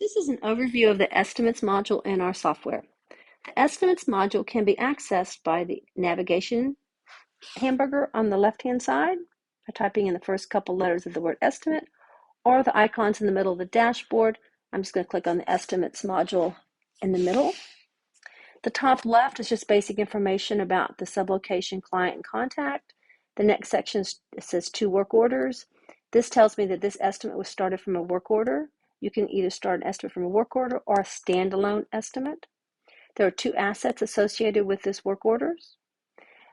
This is an overview of the Estimates module in our software. The Estimates module can be accessed by the navigation hamburger on the left-hand side by typing in the first couple letters of the word estimate, or the icons in the middle of the dashboard. I'm just going to click on the Estimates module in the middle. The top left is just basic information about the sublocation, client, and contact. The next section says 2 work orders. This tells me that this estimate was started from a work order. You can either start an estimate from a work order or a standalone estimate. There are 2 assets associated with this work orders.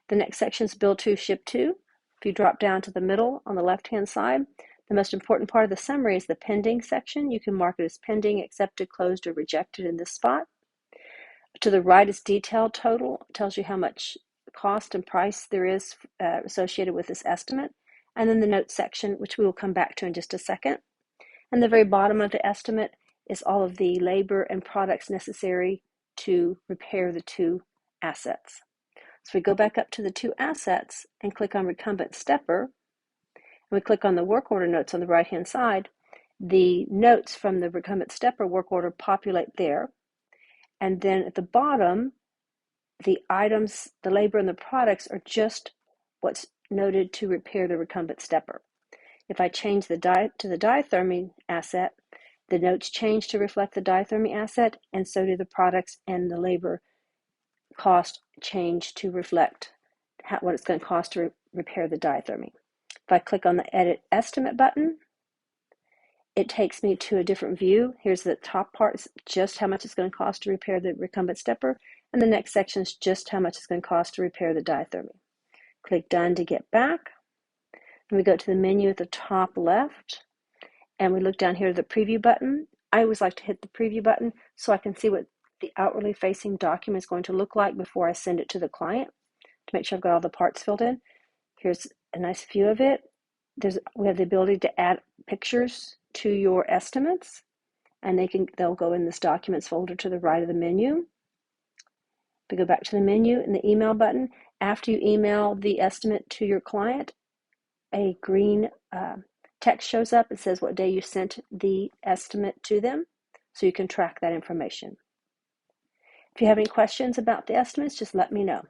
The next section is bill to, ship to. If you drop down to the middle on the left-hand side, the most important part of the summary is the pending section. You can mark it as pending, accepted, closed, or rejected in this spot. To the right is detailed total. It tells you how much cost and price there is associated with this estimate. And then the notes section, which we will come back to in just a second. And the very bottom of the estimate is all of the labor and products necessary to repair the 2 assets. So we go back up to the 2 assets and click on recumbent stepper. And we click on the work order notes on the right-hand side. The notes from the recumbent stepper work order populate there. And then at the bottom, the items, the labor and the products are just what's noted to repair the recumbent stepper. If I change the to the diathermy asset, the notes change to reflect the diathermy asset, and so do the products and the labor cost change to reflect what it's going to cost to repair the diathermy. If I click on the Edit Estimate button, it takes me to a different view. Here's the top part, is just how much it's going to cost to repair the recumbent stepper, and the next section is just how much it's going to cost to repair the diathermy. Click Done to get back. And we go to the menu at the top left, and we look down here at the preview button. I always like to hit the preview button so I can see what the outwardly facing document is going to look like before I send it to the client to make sure I've got all the parts filled in. Here's a nice view of it. We have the ability to add pictures to your estimates, and they'll go in this documents folder to the right of the menu. We go back to the menu and the email button. After you email the estimate to your client, a green text shows up. It says what day you sent the estimate to them, so you can track that information. If you have any questions about the estimates, just let me know.